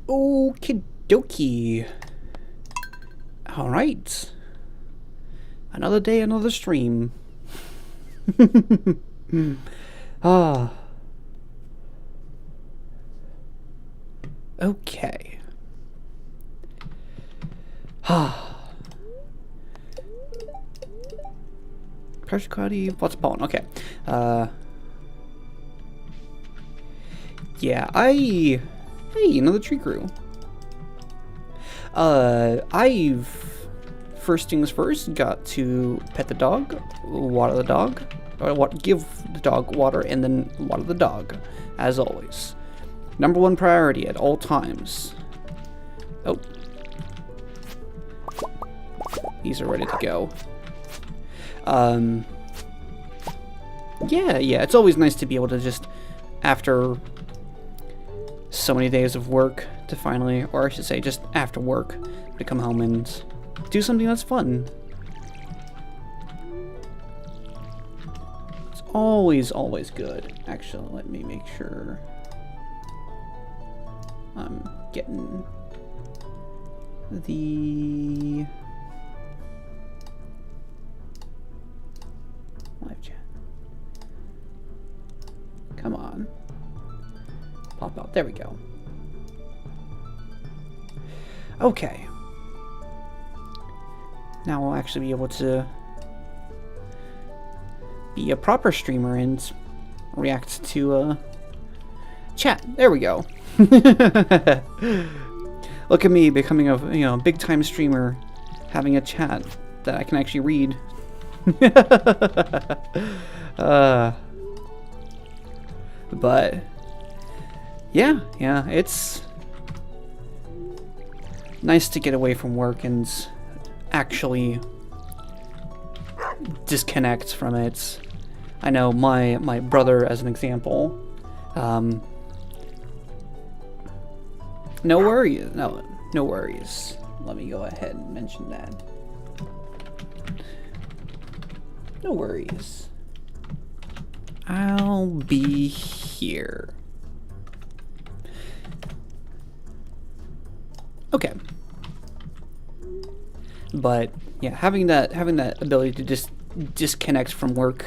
Okie dokie. Alright. Another day, another stream. Ah. Okay. Ah. Pressure cloudy, what's pollen? Okay. Yeah, Hey, another tree grew. First things first, got to pet the dog, water the dog, or give the dog water, and then water the dog, as always. Number one priority at all times. Oh. These are ready to go. Yeah, it's always nice to be able to just, after so many days of work, to finally, or I should say just after work, to come home and do something that's fun. It's always good. Actually, let me make sure I'm getting the live chat. Come on. Pop out. There we go. Okay. Now we'll actually be able to be a proper streamer and react to chat. There we go. Look at me becoming a big time streamer, having a chat that I can actually read. But yeah, it's nice to get away from work and actually disconnect from it. I know my brother, as an example, no worries. Let me go ahead and mention that. No worries. I'll be here. Okay. But yeah, having that ability to just disconnect from work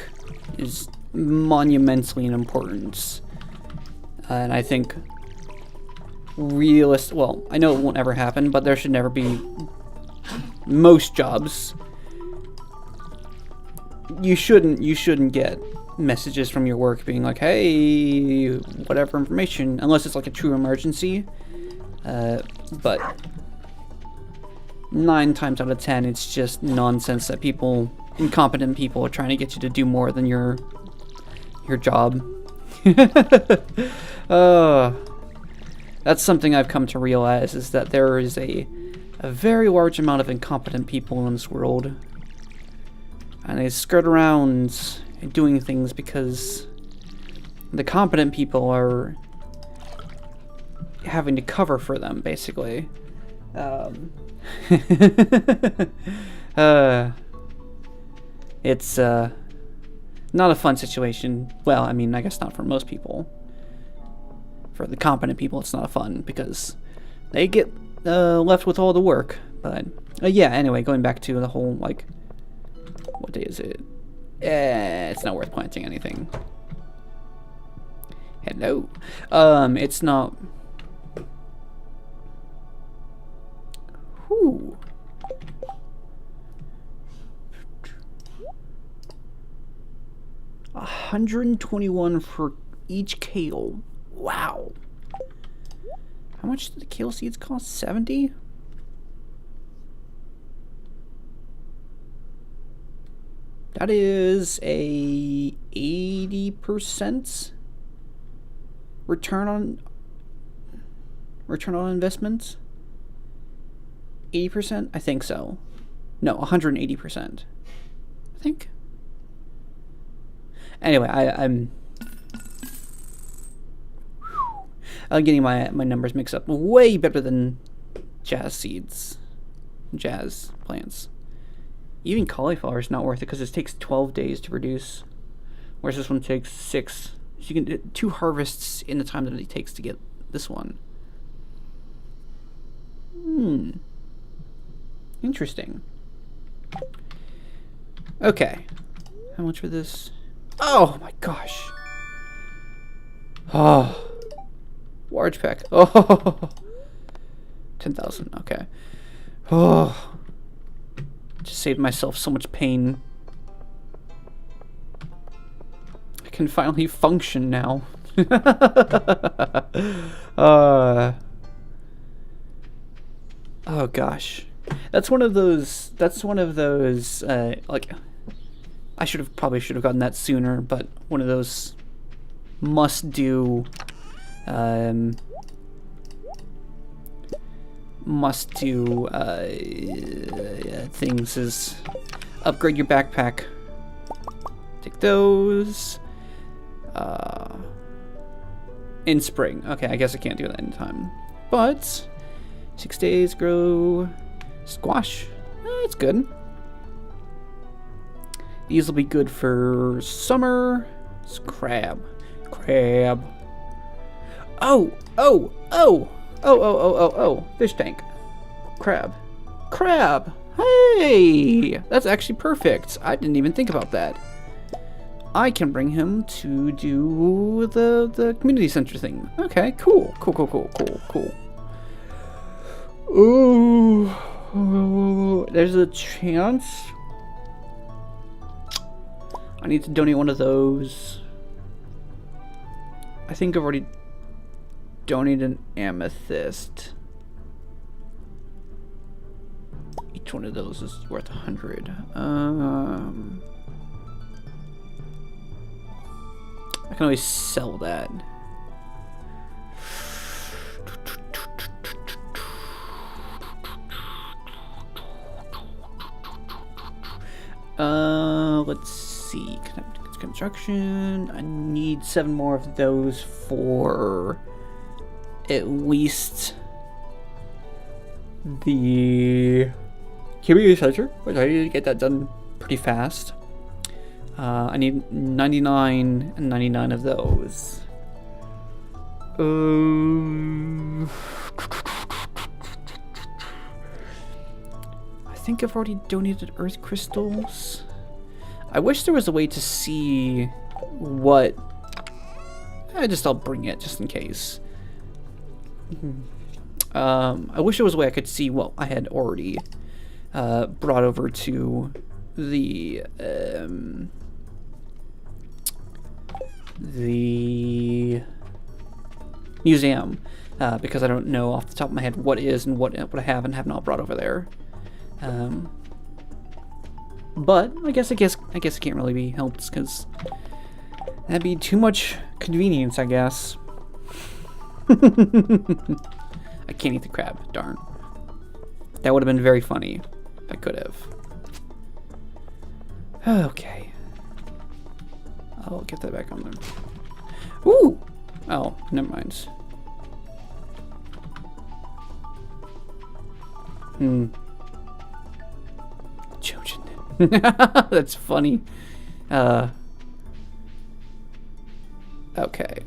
is monumentally important. And I think well, I know it won't ever happen, but there should never be, most jobs, you shouldn't get messages from your work being like, hey, whatever information, unless it's like a true emergency. But 9 times out of 10, it's just nonsense that incompetent people are trying to get you to do more than your job. That's something I've come to realize, is that there is a very large amount of incompetent people in this world. And they skirt around doing things because the competent people are having to cover for them, basically. It's not a fun situation. Well, I mean, I guess not for most people. For the competent people, it's not fun because they get left with all the work. But yeah, anyway, going back to the whole, like, what day is it? It's not worth planting anything. Hello. It's not. Whew. $121 for each kale. Wow. How much do the kale seeds cost? 70? That is a 80% return on investment. 80%? I think so. No, 180%. I think. Anyway, I'm getting my numbers mixed up. Way better than jazz plants. Even cauliflower is not worth it because it takes 12 days to produce, whereas this one takes 6. So you can do 2 harvests in the time that it takes to get this one. Interesting. Okay. How much for this? Oh my gosh. Oh. Large pack. Oh. 10,000. Okay. Oh. Just saved myself so much pain. I can finally function now. Oh gosh. That's one of those like probably should have gotten that sooner, but one of those must do things is upgrade your backpack. Take those in spring. Okay, I guess I can't do that in time, but 6 days grow squash. That's good. These will be good for summer. It's crab. Oh. Fish tank. Crab. Hey, that's actually perfect. I didn't even think about that. I can bring him to do the community center thing. Okay, cool. Ooh, there's a chance I need to donate one of those. I think I've already donated an amethyst. Each one of those is worth 100. I can always sell that. Let's see. Construction. I need 7 more of those for at least the community center, which I need to get that done pretty fast. I need 99 and 99 of those. I think I've already donated earth crystals. I wish there was a way to see what... I'll bring it just in case. I wish there was a way I could see what I had already brought over to the museum, because I don't know off the top of my head what is and what I have and have not brought over there. But I guess it can't really be helped because that'd be too much convenience, I guess. I can't eat the crab, darn. That would have been very funny if I could have. Okay. I'll get that back on there. Ooh! Oh, never mind. Jojen. That's funny. Okay.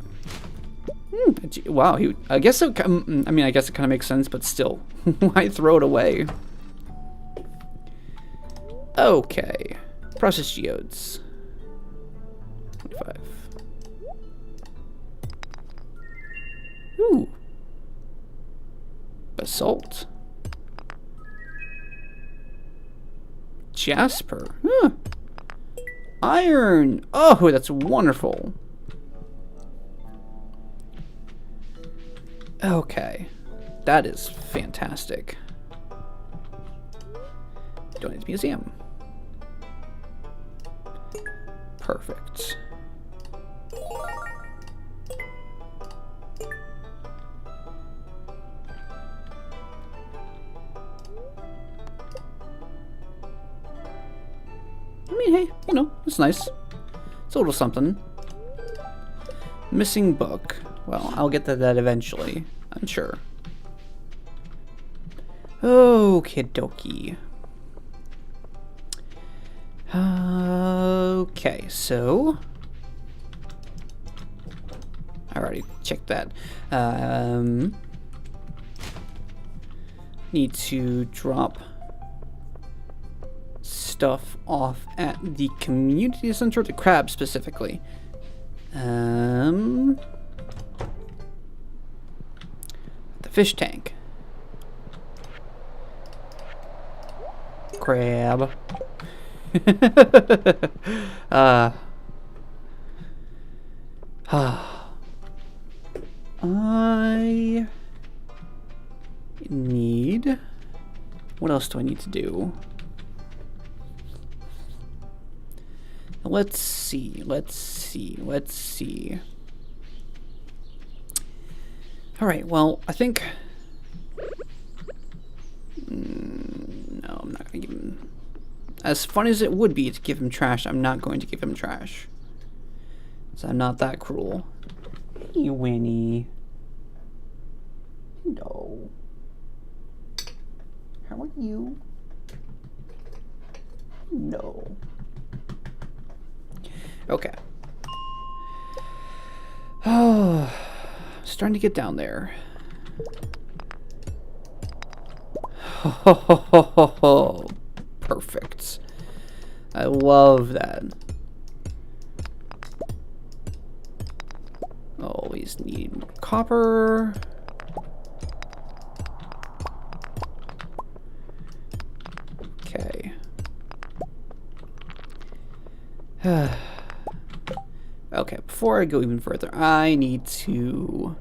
Wow, I guess it kind of makes sense, but still. Why throw it away? Okay. Processed geodes. 25. Ooh. Basalt. Jasper. Huh. Iron. Oh, that's wonderful. Okay. That is fantastic. Donate to museum. Perfect. I mean, hey, you know, it's nice. It's a little something. Missing book. Well, I'll get to that eventually, I'm sure. Okie dokie. Okay, so I already checked that. Need to drop stuff off at the community center, the crab specifically. The fish tank. Crab. I need... What else do I need to do? Let's see. Alright, well, I think... no, I'm not going to give him... As fun as it would be to give him trash, I'm not going to give him trash. So I'm not that cruel. Hey, Winnie. Hello. How are you? No. Okay. Oh, starting to get down there. Oh, perfect. I love that. Always need copper. Okay. Okay, before I go even further, I need to...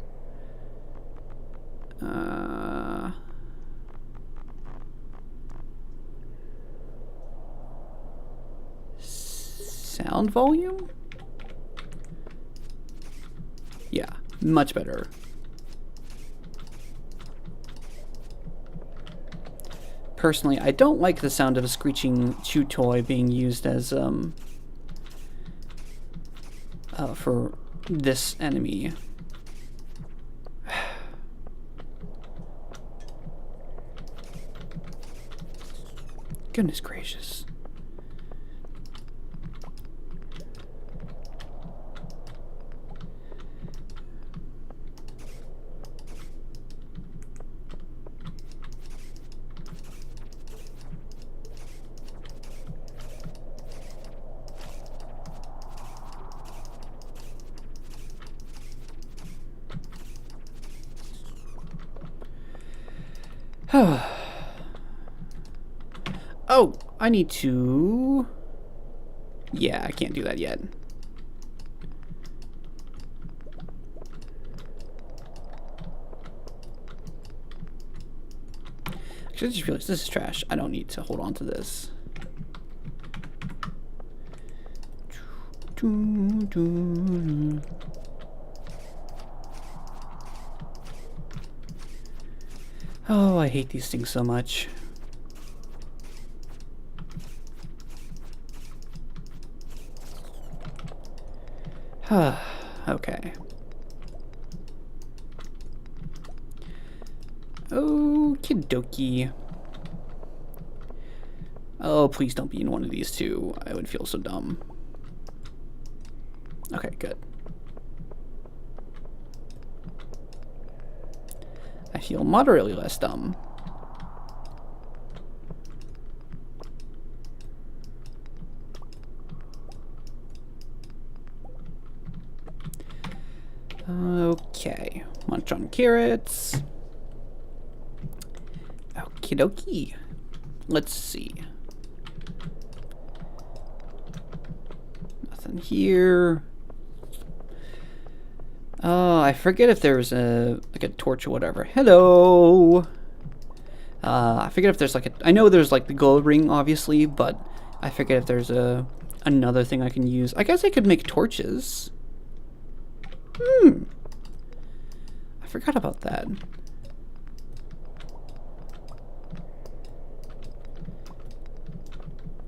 sound volume? Yeah, much better. Personally, I don't like the sound of a screeching chew toy being used as for this enemy. Goodness gracious. Oh, I need to... Yeah, I can't do that yet. Actually, I just realized this is trash. I don't need to hold on to this. Oh, I hate these things so much. Okay. Okie dokie. Oh, please don't be in one of these two. I would feel so dumb. Okay, good. I feel moderately less dumb. Okay, munch on carrots. Okie dokie. Let's see. Nothing here. Oh, I forget if there's a torch or whatever. Hello. I forget if there's like a. I know there's like the gold ring, obviously, but I forget if there's another thing I can use. I guess I could make torches. I forgot about that.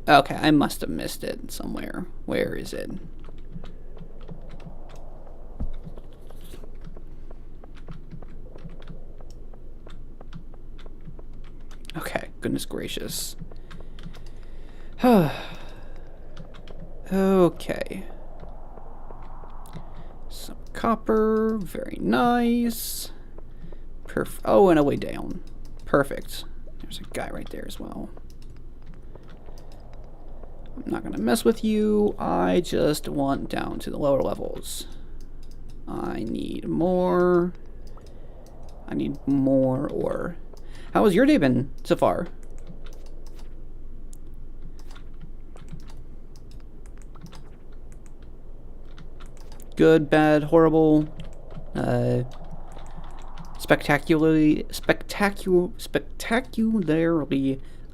Okay, I must have missed it somewhere. Where is it? Okay, goodness gracious. Okay. Some copper, very nice. Oh, and a way down. Perfect. There's a guy right there as well. I'm not gonna mess with you. I just want down to the lower levels. I need more. I need more ore. How has your day been so far? Good, bad, horrible, spectacularly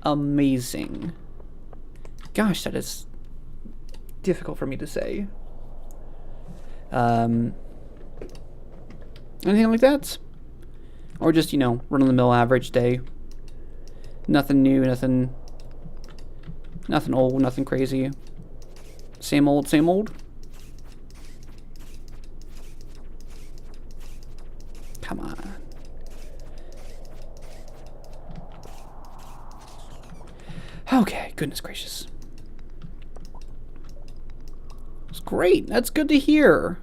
amazing. Gosh, that is difficult for me to say. Anything like that? Or just, you know, run-of-the-mill average day. Nothing new, nothing old, nothing crazy. Same old, same old? Come on. Okay, goodness gracious. It's great. That's good to hear.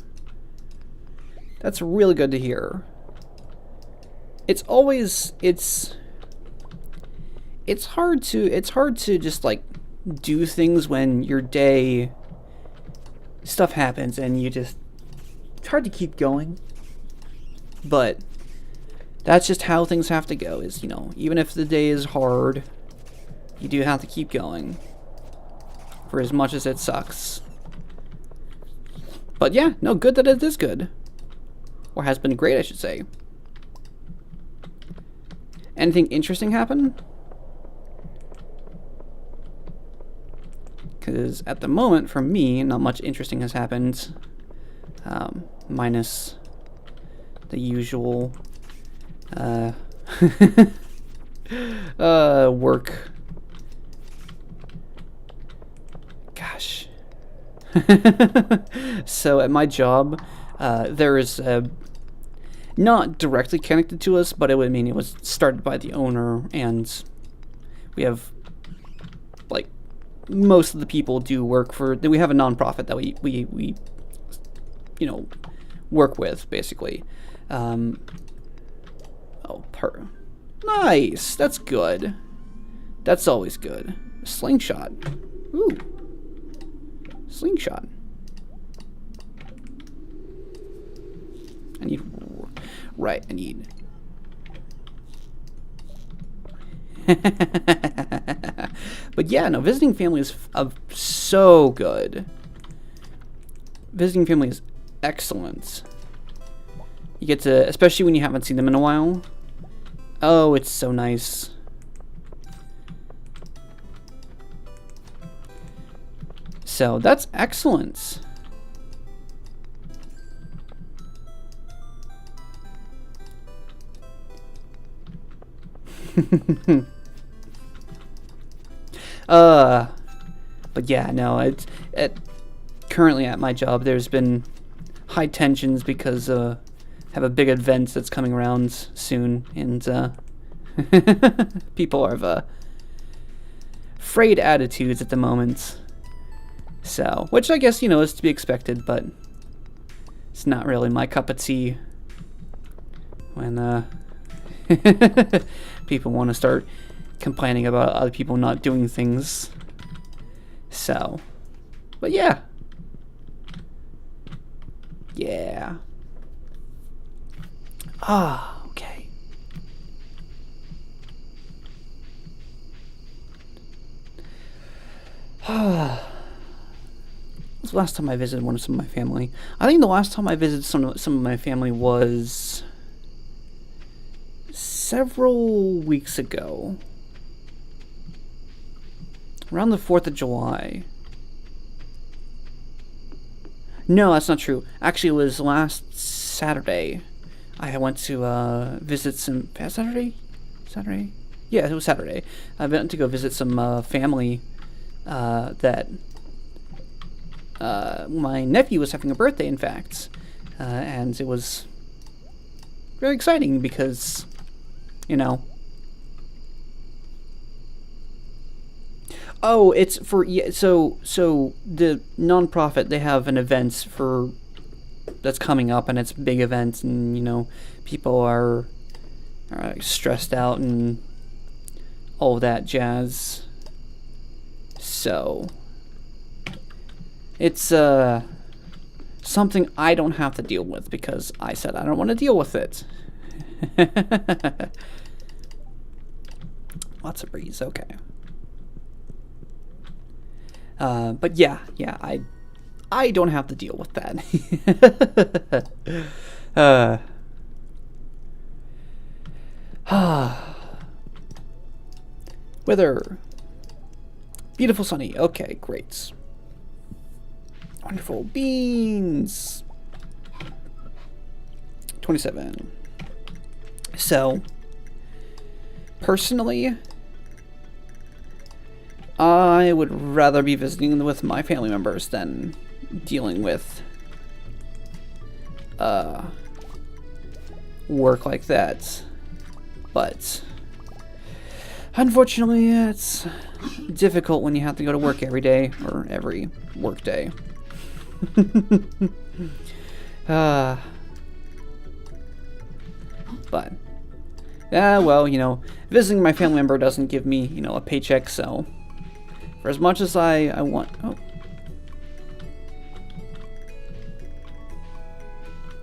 That's really good to hear. It's always it's hard to just like do things when your day stuff happens and it's hard to keep going. But that's just how things have to go, is, you know, even if the day is hard, you do have to keep going. For as much as it sucks. But yeah, no, good that it is good. Or has been great, I should say. Anything interesting happen? Because at the moment, for me, not much interesting has happened. Minus the usual work. Gosh. So at my job, there is not directly connected to us, but it would mean it was started by the owner, and we have, like, most of the people do work for. We have a nonprofit that we you know, work with, basically. Nice. That's good. That's always good. Slingshot. Ooh. Slingshot. I need. Right. I need. But yeah, no. Visiting family is so good. Visiting family is excellent. You get to, especially when you haven't seen them in a while. Oh, it's so nice. So that's excellent. But yeah, no, currently at my job, there's been high tensions because have a big event that's coming around soon, and people have frayed attitudes at the moment. So, which I guess, you know, is to be expected, but it's not really my cup of tea when people want to start complaining about other people not doing things. So, but yeah. Yeah. Ah, okay. When's the last time I visited some of my family? I think the last time I visited some of my family was several weeks ago. Around the 4th of July. No, that's not true. Actually, it was last Saturday. I went to visit some... Saturday? Yeah, it was Saturday. I went to go visit some family that... my nephew was having a birthday, in fact. And it was very exciting because, you know... Oh, it's for... Yeah, so the nonprofit, they have an event for... that's coming up, and it's a big event, and, you know, people are stressed out and all that jazz. So It's something I don't have to deal with because I said I don't want to deal with it. Lots of breeze, okay. But yeah, I don't have to deal with that. Weather. Beautiful sunny. Okay, great. Wonderful. Beans. 27. So, personally, I would rather be visiting with my family members than dealing with work like that. But unfortunately, it's difficult when you have to go to work every day or every work day. But well, you know, visiting my family member doesn't give me, you know, a paycheck, so for as much as I want... Oh.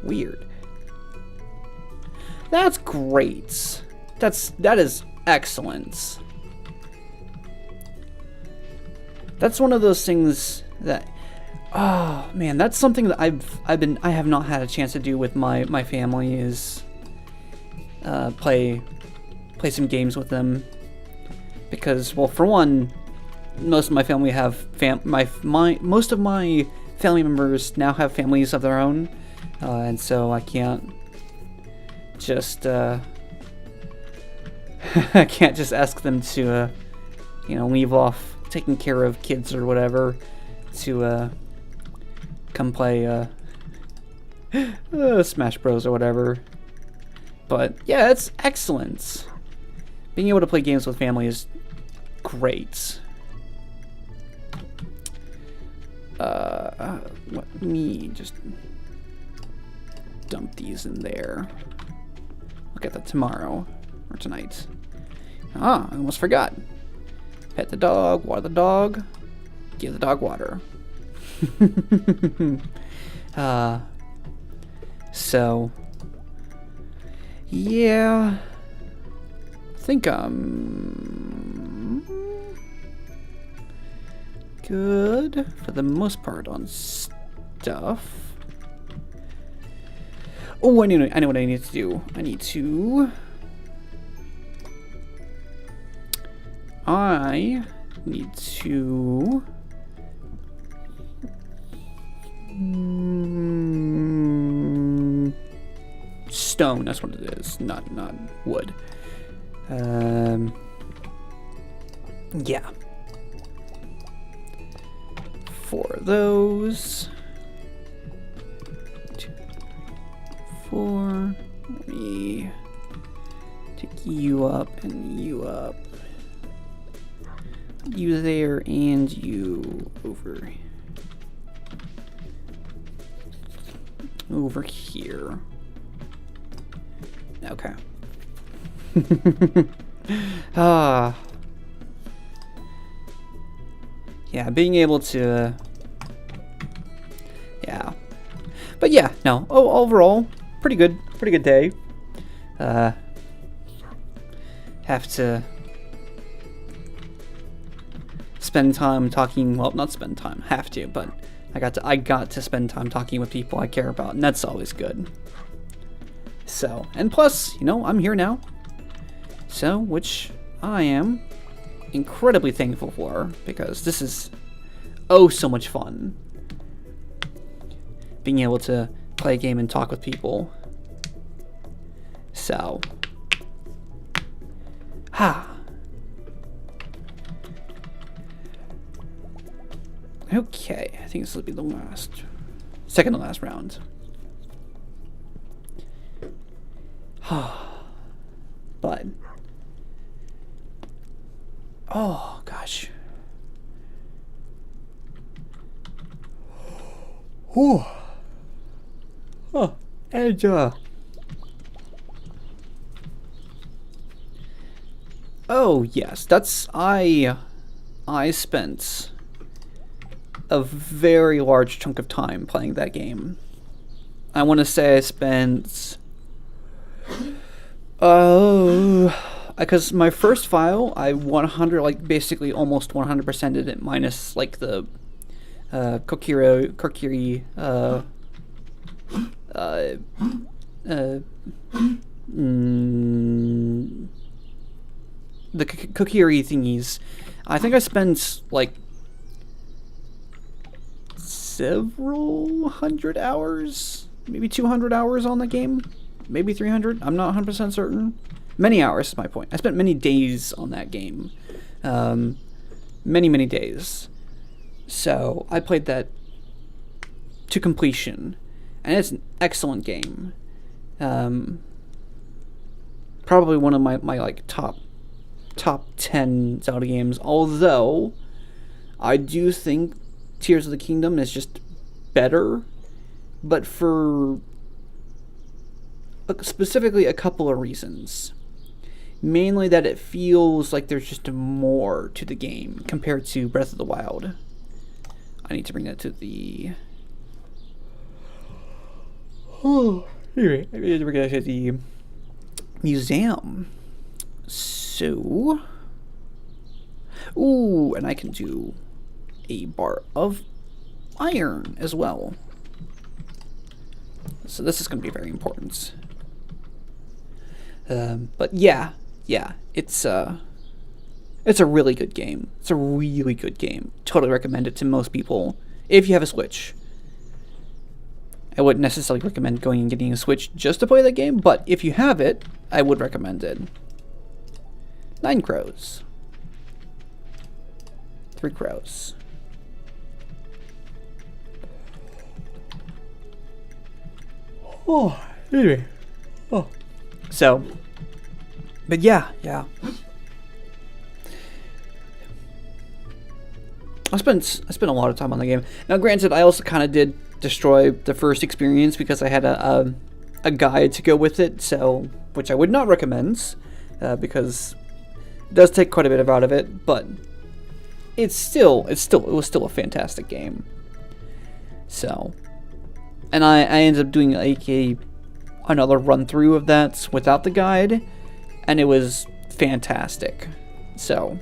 Weird. That's great. That is excellent. That's one of those things that... Oh, man, that's something that I have not had a chance to do with my family is... play some games with them, because, well, for one, most of my family have most of my family members now have families of their own, and so I can't just I can't just ask them to you know, leave off taking care of kids or whatever to come play Smash Bros or whatever. But yeah, it's excellent. Being able to play games with family is great. Let me just dump these in there. Look at that tomorrow or tonight. Ah, I almost forgot. Pet the dog, water the dog, give the dog water. So yeah, I think I'm good for the most part on stuff. Oh, I know what I need to do. I need to stone, that's what it is, not wood. Yeah. 4 of those. 2, 4. Let me take you up and you up. You there and you over here. Okay. Yeah, being able to yeah. But yeah, no. Overall, pretty good day. Have to spend time talking, well, not spend time, have to, but I got to spend time talking with people I care about, and that's always good. So, and plus, you know, I'm here now. So, which I am incredibly thankful for, because this is oh so much fun. Being able to play a game and talk with people. So, okay, I think this will be the second to last round. But, oh gosh. Whew. Oh, and oh yes, that's I spent a very large chunk of time playing that game. I want to say I spent... because my first file, I 100, like, basically almost 100%ed it, minus, like, the Kokiri, the Kokiri thingies. I think I spent, like, several hundred hours, maybe 200 hours on the game, maybe 300. I'm not 100% certain. Many hours is my point. I spent many days on that game, many days. So I played that to completion, and it's an excellent game. Probably one of my like top 10 Zelda games. Although I do think Tears of the Kingdom is just better, but for specifically a couple of reasons. Mainly that it feels like there's just more to the game compared to Breath of the Wild. I need to bring that to the... Anyway, I need to bring that to the museum. So... Ooh, and I can do a bar of iron as well. So this is going to be very important. But yeah, it's a really good game. It's a really good game. Totally recommend it to most people if you have a Switch. I wouldn't necessarily recommend going and getting a Switch just to play the game, but if you have it, I would recommend it. 9 crows. 3 crows. Oh, anyway. Oh. So, but yeah. I spent a lot of time on the game. Now, granted, I also kind of did destroy the first experience because I had a guide to go with it, so which I would not recommend because it does take quite a bit out of it, but it was still a fantastic game. So, and I ended up doing like another run through of that without the guide, and it was fantastic. So.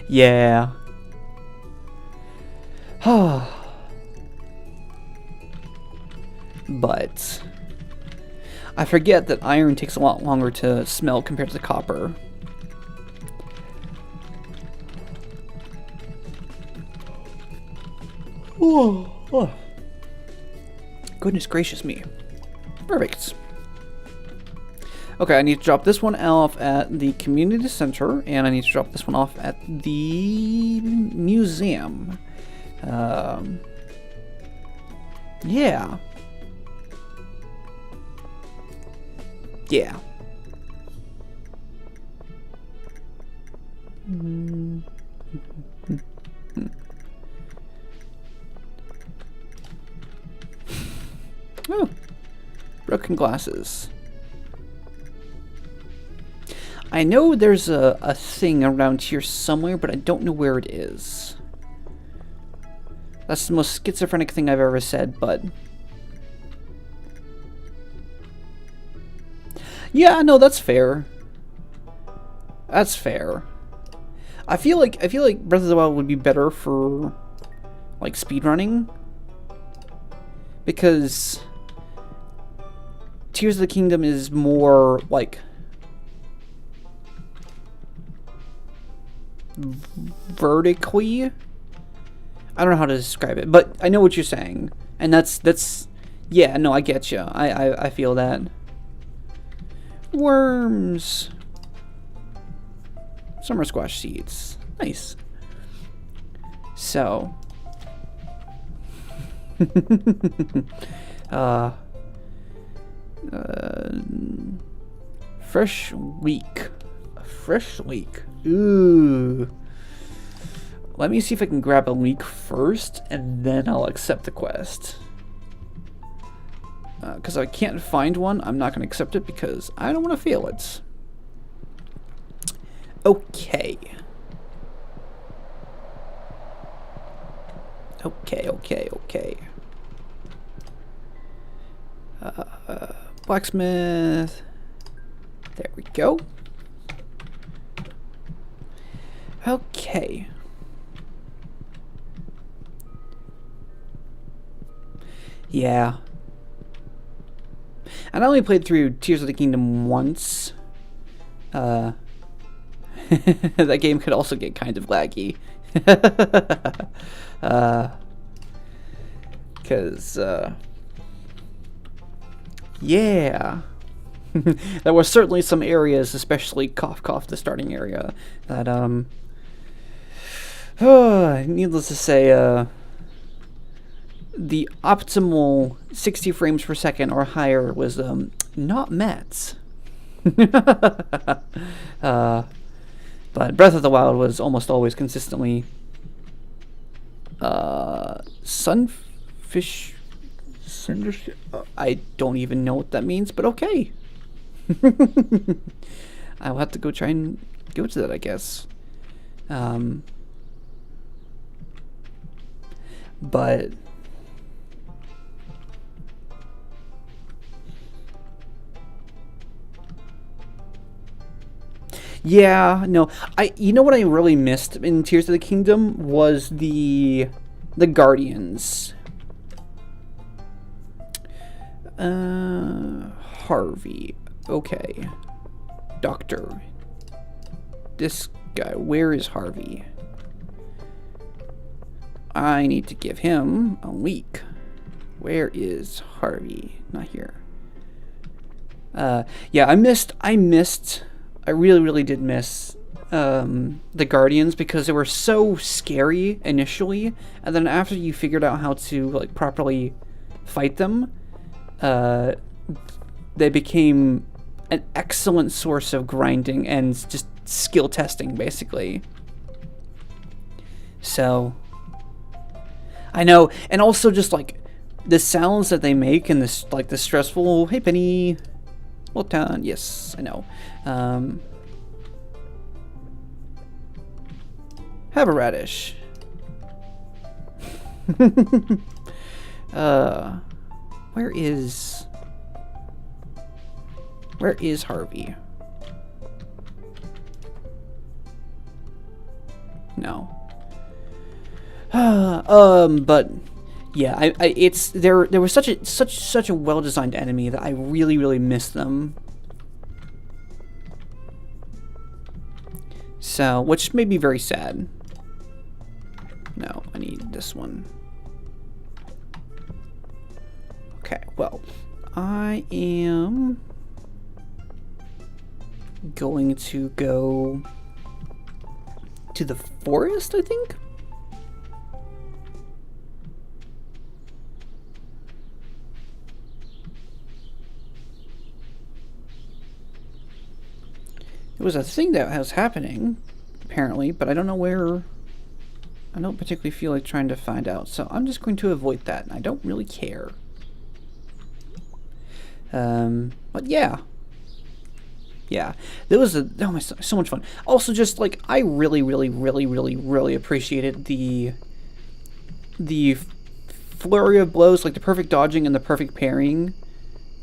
Yeah. But I forget that iron takes a lot longer to smelt compared to copper. Oh. Goodness gracious me. Perfect. Okay, I need to drop this one off at the community center, and I need to drop this one off at the museum. Yeah. Yeah. Oh, broken glasses. I know there's a thing around here somewhere, but I don't know where it is. That's the most schizophrenic thing I've ever said, but... Yeah, no, that's fair. That's fair. I feel like Breath of the Wild would be better for, like, speedrunning. Because Tears of the Kingdom is more, like... vertically. I don't know how to describe it, but I know what you're saying, and that's yeah. No, I get you. I feel that. Worms. Summer squash seeds. Nice. So. Fresh week. Fresh leek. Ooh. Let me see if I can grab a leek first, and then I'll accept the quest. Because if I can't find one, I'm not going to accept it because I don't want to fail it. Okay. Okay, okay, okay. Blacksmith. There we go. Okay. Yeah. And I only played through Tears of the Kingdom once. That game could also get kind of laggy. Because, yeah. There were certainly some areas, especially cough cough, the starting area, that, needless to say, the optimal 60 frames per second or higher was, not met. But Breath of the Wild was almost always consistently, sunfish, I don't even know what that means, but okay. I'll have to go try and go to that, I guess. But yeah, no, you know what I really missed in Tears of the Kingdom was the Guardians. Harvey. Okay. Doctor. This guy, where is Harvey? I need to give him a week. Where is Harvey? Not here. Yeah, I really did miss the Guardians because they were so scary initially, and then after you figured out how to like properly fight them, they became an excellent source of grinding and just skill testing, basically. So I know, and also just like the sounds that they make and this like the stressful, hey Penny, well done, yes, I know. Have a radish. Where is Harvey? No. But yeah, it's there was such a well-designed enemy that I really miss them. So, which made me very sad. No, I need this one. Okay, well, I am going to go to the forest, I think? It was a thing that was happening, apparently, but I don't know where. I don't particularly feel like trying to find out, so I'm just going to avoid that, and I don't really care. But yeah. Yeah, there was so much fun. Also, just like I really appreciated the flurry of blows, like the perfect dodging and the perfect parrying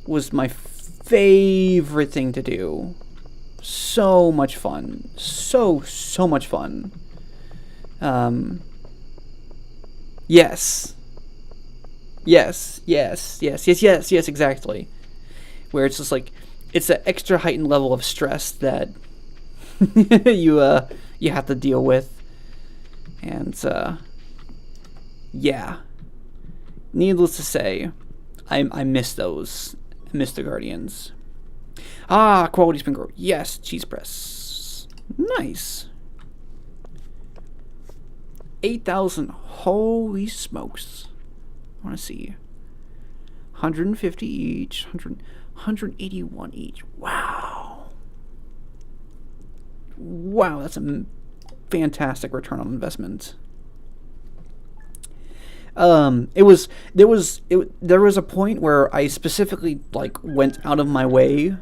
was my favorite thing to do. So much fun, so much fun. Yes, exactly. Where it's just like, it's an extra heightened level of stress that you have to deal with, and yeah. Needless to say, I miss those. I miss the Guardians. Ah, quality spin grow. Yes, cheese press. Nice. 8,000. Holy smokes. I want to see. 150 each. 181 each. Wow. Wow, that's a fantastic return on investment. There was a point where I specifically like went out of my way.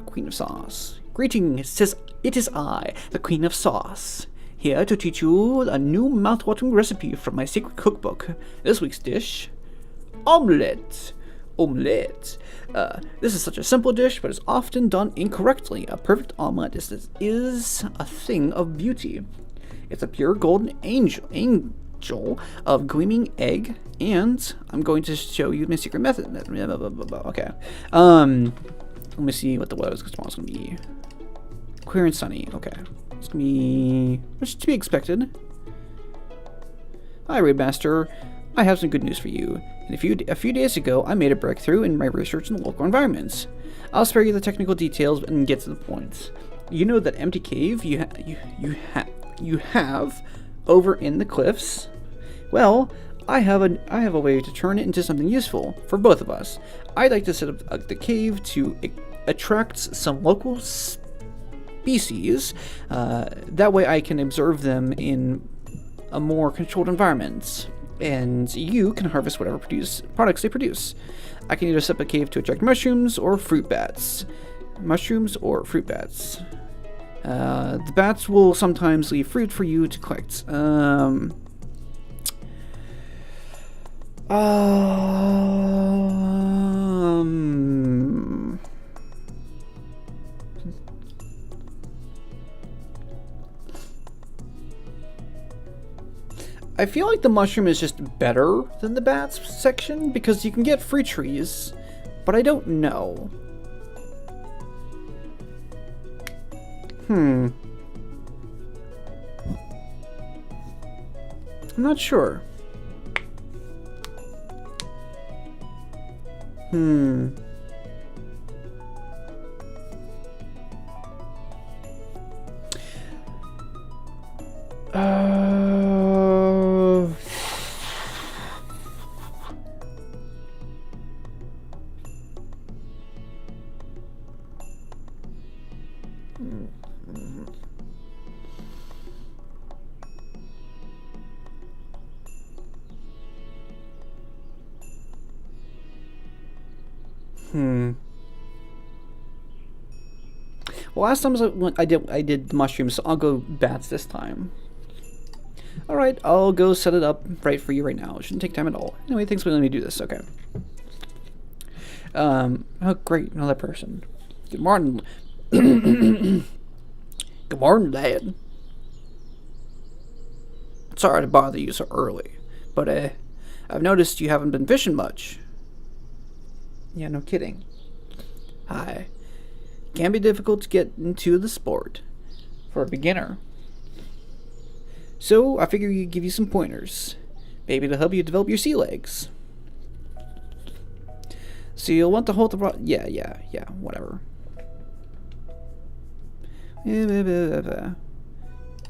Queen of Sauce. Greetings, it is I, the Queen of Sauce. here to teach you a new mouth-watering recipe from my secret cookbook. This week's dish, omelette. Omelette. This is such a simple dish, but it's often done incorrectly. A perfect omelette is a thing of beauty. It's a pure golden angel of gleaming egg, and I'm going to show you my secret method. Okay. Let me see what the weather is tomorrow's gonna be. Clear and sunny. Okay. It's gonna be much to be expected. Hi, Raidmaster. I have some good news for you. And a few days ago, I made a breakthrough in my research in local environments. I'll spare you the technical details and get to the point. You know that empty cave you have over in the cliffs? Well, I have a way to turn it into something useful for both of us. I'd like to set up the cave to attract some local species. That way I can observe them in a more controlled environment, and you can harvest whatever products they produce. I can either set up a cave to attract mushrooms or fruit bats. Mushrooms or fruit bats. The bats will sometimes leave fruit for you to collect. I feel like the mushroom is just better than the bats section because you can get free trees, but I don't know. I'm not sure. Well, last time I did mushrooms, so I'll go bats this time. Alright, I'll go set it up right for you right now. It shouldn't take time at all. Anyway, thanks for letting me do this. Okay. Oh, great. Another person. Good morning. Good morning, Dad. Sorry to bother you so early, but I've noticed you haven't been fishing much. Yeah, no kidding. Hi. It can be difficult to get into the sport for a beginner. So I figure you'd give you some pointers, maybe to help you develop your sea legs. So you'll want to hold the rod. Yeah, whatever.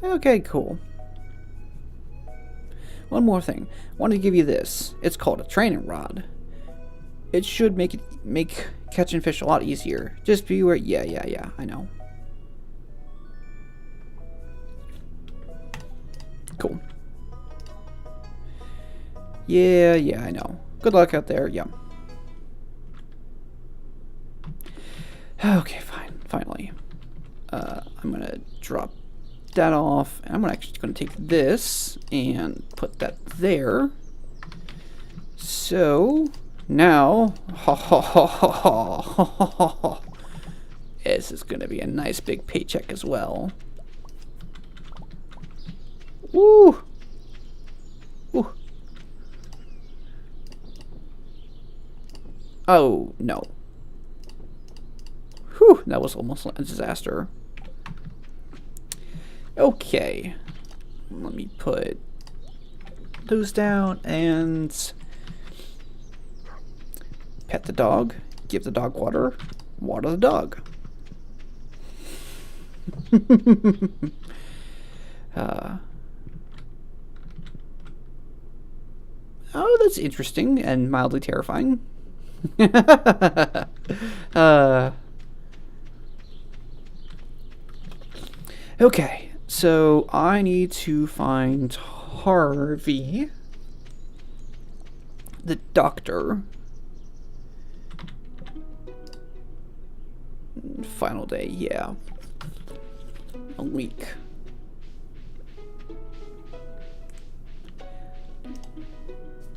Okay, cool. One more thing. I wanted to give you this. It's called a training rod. It should make catching fish a lot easier. Just be aware. Yeah, I know. Cool. Yeah, I know. Good luck out there. Yeah. Okay, fine. Finally. I'm gonna drop that off. I'm actually gonna take this and put that there. So now, this is gonna be a nice big paycheck as well. Woo! Woo! Oh no! Whew! That was almost a disaster. Okay, let me put those down and pet the dog, give the dog water, water the dog. Oh, that's interesting and mildly terrifying. Okay, so I need to find Harvey, the doctor. Final day, yeah. A week.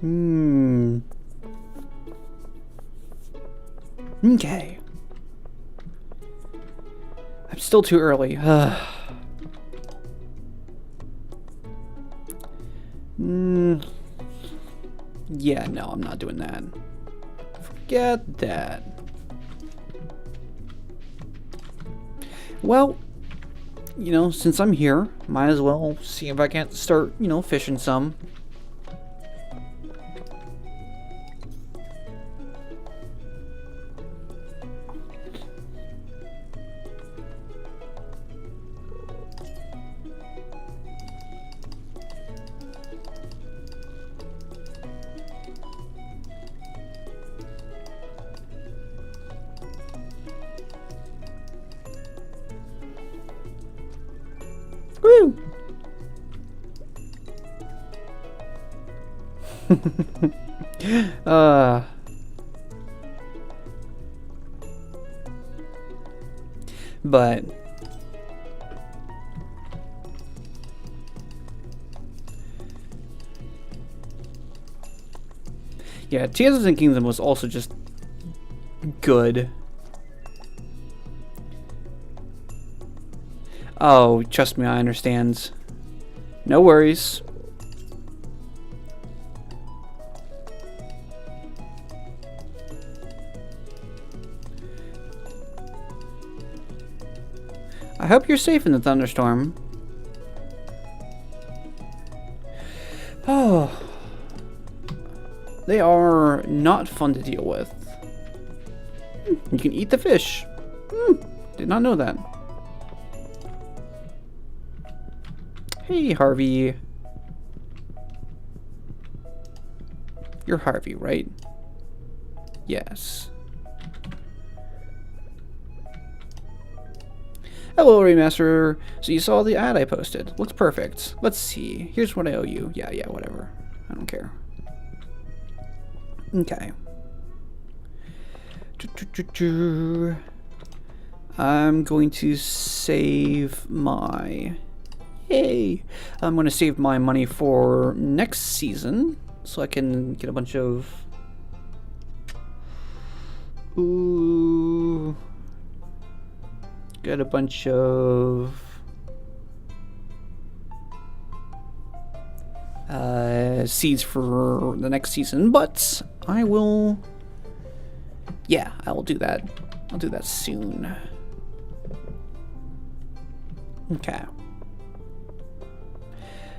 Hmm. Okay. I'm still too early. Yeah, no, I'm not doing that. Forget that. Well, you know, since I'm here, might as well see if I can't start, you know, fishing some. Woo! But yeah, Tears of the Kingdom was also just good. Oh, trust me, I understand. No worries. I hope you're safe in the thunderstorm. Oh. They are not fun to deal with. You can eat the fish. Did not know that. Hey, Harvey. You're Harvey, right? Yes. Hello, Remaster. So you saw the ad I posted. Looks perfect. Let's see. Here's what I owe you. Yeah, whatever. I don't care. Okay. I'm going to save my... Yay! I'm going to save my money for next season, so I can get a bunch of... Ooh... Get a bunch of... seeds for the next season, but I will... Yeah, I will do that. I'll do that soon. Okay.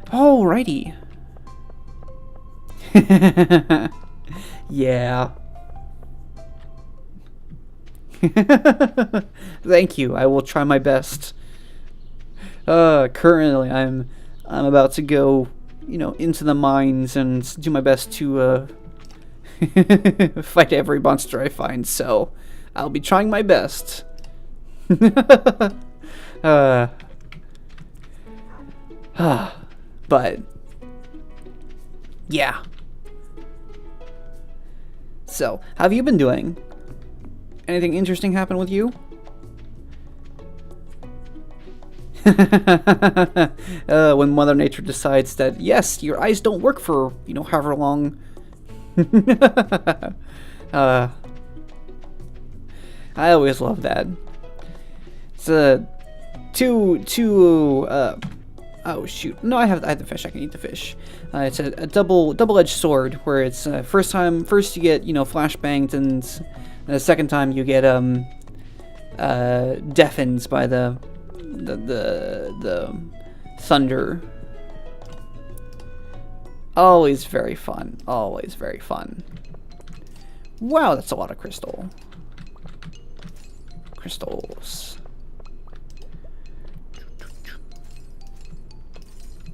Alrighty. Yeah. Thank you. I will try my best. Currently I'm about to go, you know, into the mines and do my best to fight every monster I find, so I'll be trying my best. But yeah. So, how have you been doing? Anything interesting happen with you? When Mother Nature decides that, yes, your eyes don't work for, you know, however long. I always love that. It's oh shoot, no, I have the fish. I can eat the fish. It's a double-edged sword where it's first you get, you know, flashbanged, and the second time you get deafened by the thunder. Always very fun. Always very fun. Wow, that's a lot of crystals.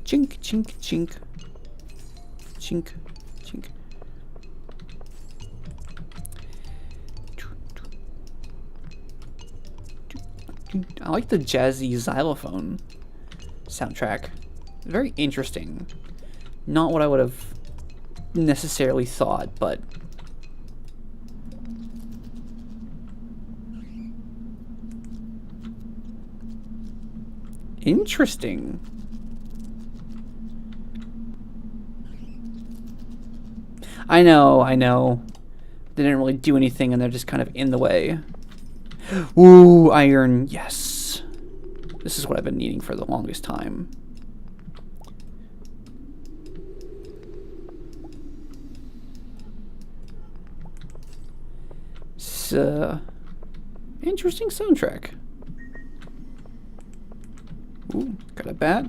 Chink, chink, chink. Chink, chink. I like the jazzy xylophone soundtrack. Very interesting. Not what I would have necessarily thought, but... interesting. I know, I know. They didn't really do anything and they're just kind of in the way. Ooh, iron, yes. This is what I've been needing for the longest time. It's interesting soundtrack. Ooh, got a bat.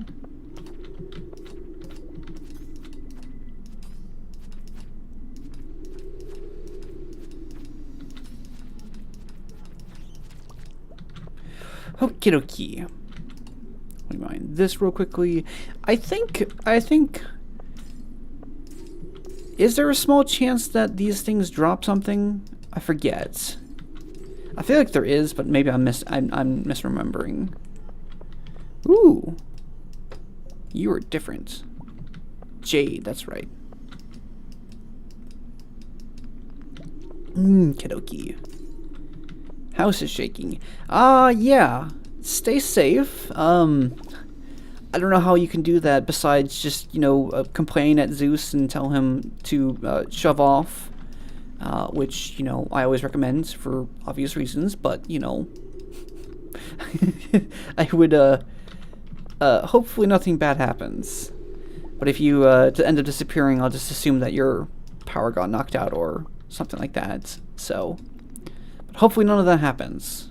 Okie dokie. Let me mind this real quickly. I think, is there a small chance that these things drop something? I forget. I feel like there is, but maybe I'm misremembering. Ooh. You are different. Jade, that's right. Kidoki. House is shaking. Yeah. Stay safe. I don't know how you can do that besides just, you know, complain at Zeus and tell him to shove off. Which, you know, I always recommend for obvious reasons, but, you know, I would, hopefully nothing bad happens. But if you end up disappearing, I'll just assume that your power got knocked out or something like that. So, but hopefully none of that happens.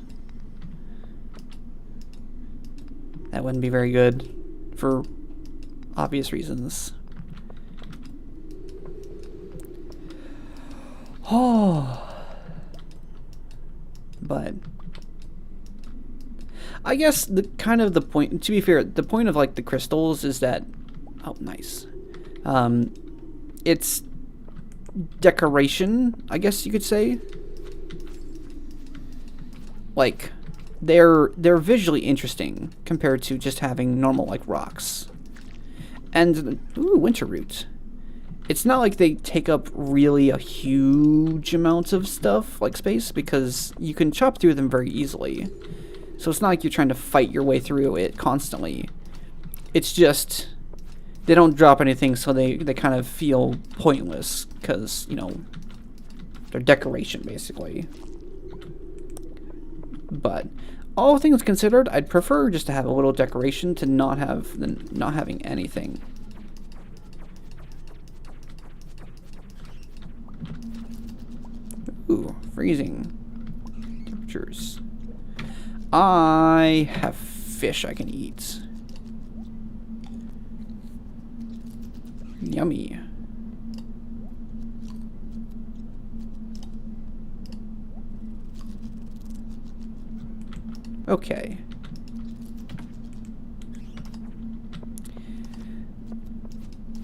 That wouldn't be very good for obvious reasons. Oh. But I guess the point, to be fair, the point of like the crystals is that, oh, nice. It's decoration, I guess you could say. Like, they're visually interesting compared to just having normal like rocks. And ooh, winter root. It's not like they take up really a huge amount of stuff like space because you can chop through them very easily. So it's not like you're trying to fight your way through it constantly. It's just they don't drop anything, so they kind of feel pointless because, you know, they're decoration basically. But all things considered, I'd prefer just to have a little decoration to not have than not having anything. Ooh, freezing temperatures. I have fish I can eat. Yummy. Okay.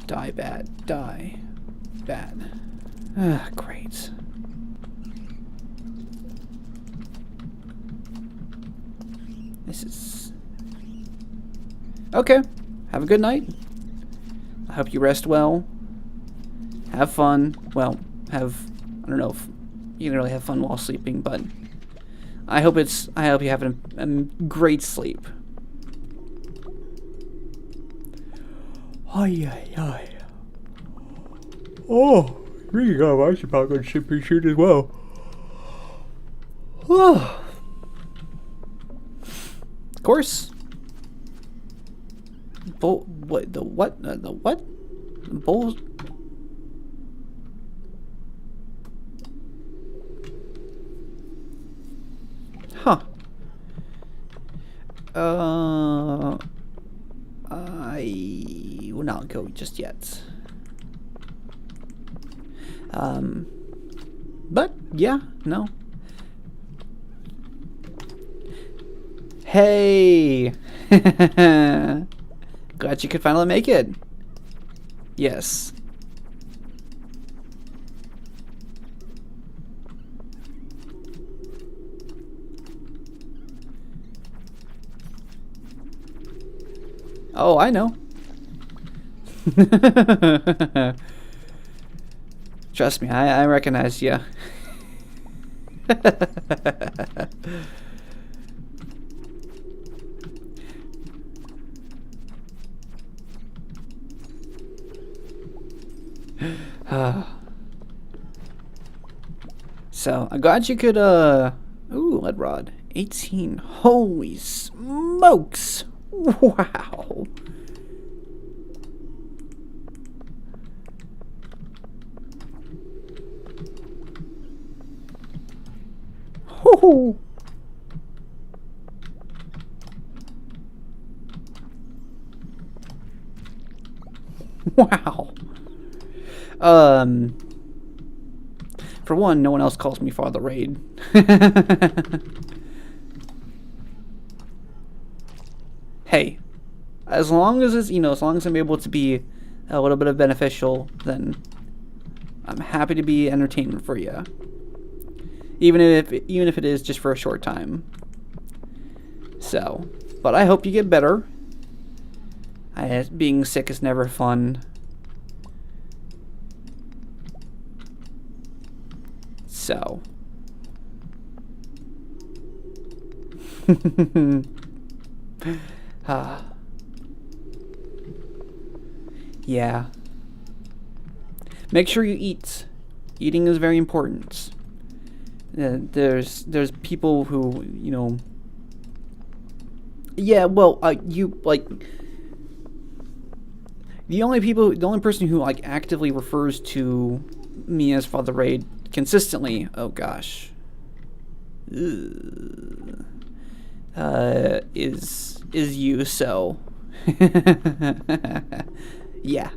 Die bad. Die bad. Great. This is... Okay. Have a good night. I hope you rest well. Have fun. Well, I don't know if you can really have fun while sleeping, but I hope you have a great sleep. Ay, ay, ay. Oh, really got I should probably go to sleep pretty soon as well. Oh. Of course. What? The what? The what? Bull. Huh. I will not go just yet. But yeah, no. Hey. Glad you could finally make it. Yes. Oh, I know. Trust me, I recognize you. So I'm glad you could. Ooh, lead rod. 18. Holy smokes! Wow. Hoo-hoo. Wow. For one, no one else calls me Father Raid. Hey, as long as it's, as long as I'm able to be a little bit of beneficial, then I'm happy to be entertainment for you. Even if it is just for a short time. So, but I hope you get better. Being sick is never fun. So. Yeah. Make sure you eat. Eating is very important. There's people who, yeah, well, you, like, the only person who, like, actively refers to me as Father Raid consistently, oh gosh, is you, so, yeah.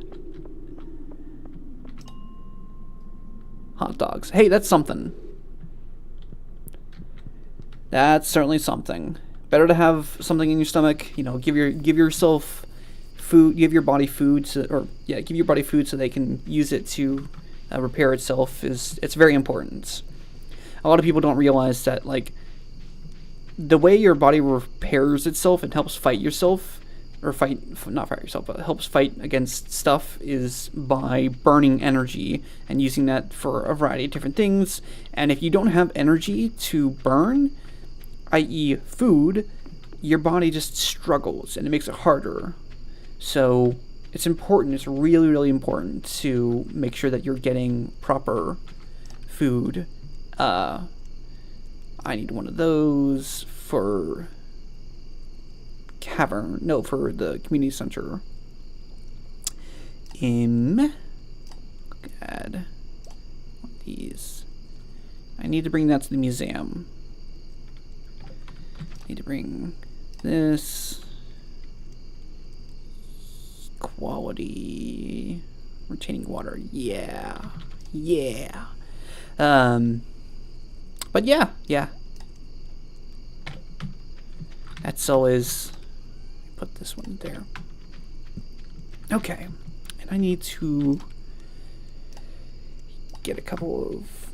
Hot dogs. Hey, that's something. That's certainly something. Better to have something in your stomach, give yourself food, give your body food, give your body food so they can use it to repair itself. It's very important. A lot of people don't realize that, like, the way your body repairs itself and helps fight yourself, or not fight yourself, but helps fight against stuff, is by burning energy and using that for a variety of different things. And if you don't have energy to burn, i.e. food, your body just struggles and it makes it harder. So it's important, it's really, really important to make sure that you're getting proper food. I need one of those for for the community center. God. These. I need to bring that to the museum. Need to bring this. Quality. Retaining water. Yeah. Yeah. But yeah. That's always... Put this one there. Okay. And I need to get a couple of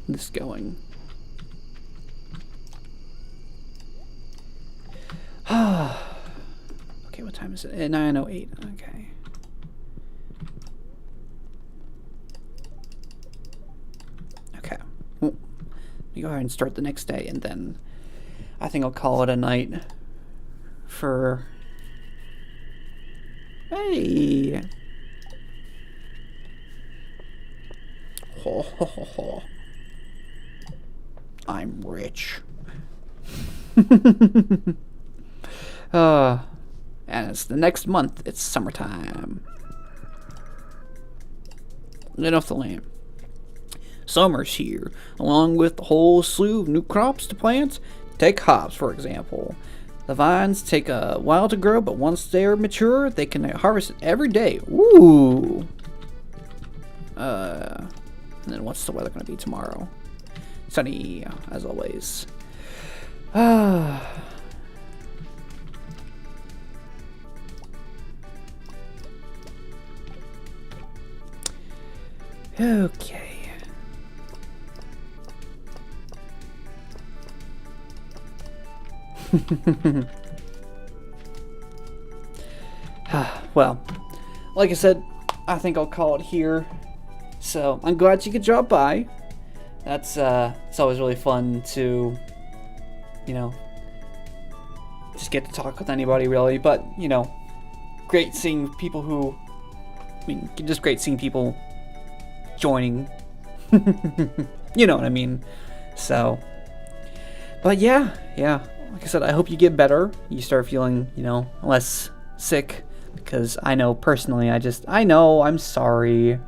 this going. Okay, what time is it? 9:08. Okay. Okay. Well, let me go ahead and start the next day, and then I think I'll call it a night for... Hey! Ho, ho, ho, ho. I'm rich. And it's the next month. It's summertime. Lit off the lamp. Summer's here, along with a whole slew of new crops to plant. Take hops, for example. The vines take a while to grow, but once they're mature, they can harvest it every day. Ooh. And then what's the weather going to be tomorrow? Sunny, as always. Okay. Well, like I said, I think I'll call it here. So I'm glad you could drop by. That's it's always really fun to, just get to talk with anybody really. But great seeing people just great seeing people joining You know what I mean? So, but yeah, like I said, I hope you get better. You start feeling, less sick, because I know personally, I know, I'm sorry.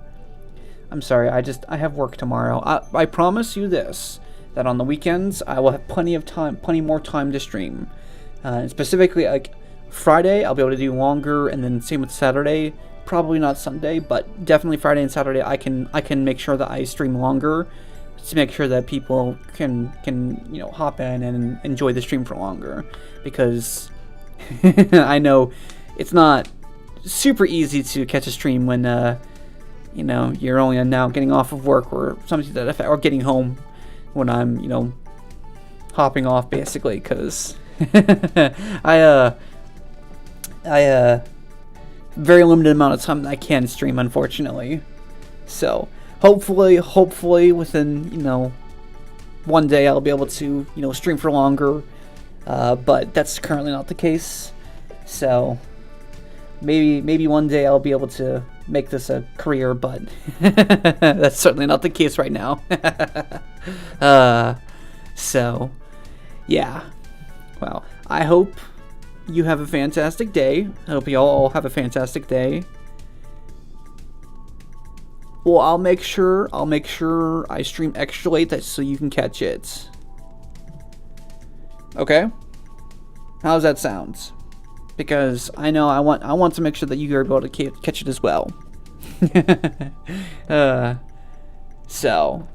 I have work tomorrow. I promise you this, that on the weekends, I will have plenty more time to stream. Specifically, like, Friday, I'll be able to do longer, and then same with Saturday. Probably not Sunday, but definitely Friday and Saturday, I can make sure that I stream longer, to make sure that people can hop in and enjoy the stream for longer, because I know it's not super easy to catch a stream when you're only now getting off of work or something to that effect, or getting home when I'm hopping off, basically, because I very limited amount of time that I can stream, unfortunately. So hopefully within one day I'll be able to stream for longer, but that's currently not the case. So maybe one day I'll be able to make this a career, but that's certainly not the case right now. So yeah, well, I hope you have a fantastic day. I hope you all have a fantastic day. Well, I'll make sure I stream extra late, so you can catch it. Okay? How does that sound? Because I know I want to make sure that you are able to catch it as well. So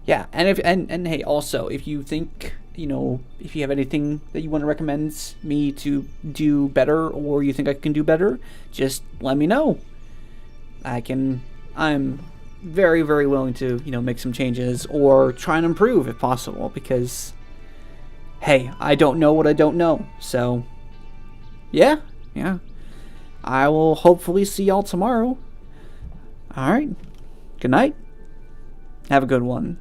yeah, and hey, also, if you think, if you have anything that you want to recommend me to do better, or you think I can do better, just let me know. I'm very, very willing to, make some changes or try and improve if possible, because hey, I don't know what I don't know. So yeah. I will hopefully see y'all tomorrow. All right. Good night. Have a good one.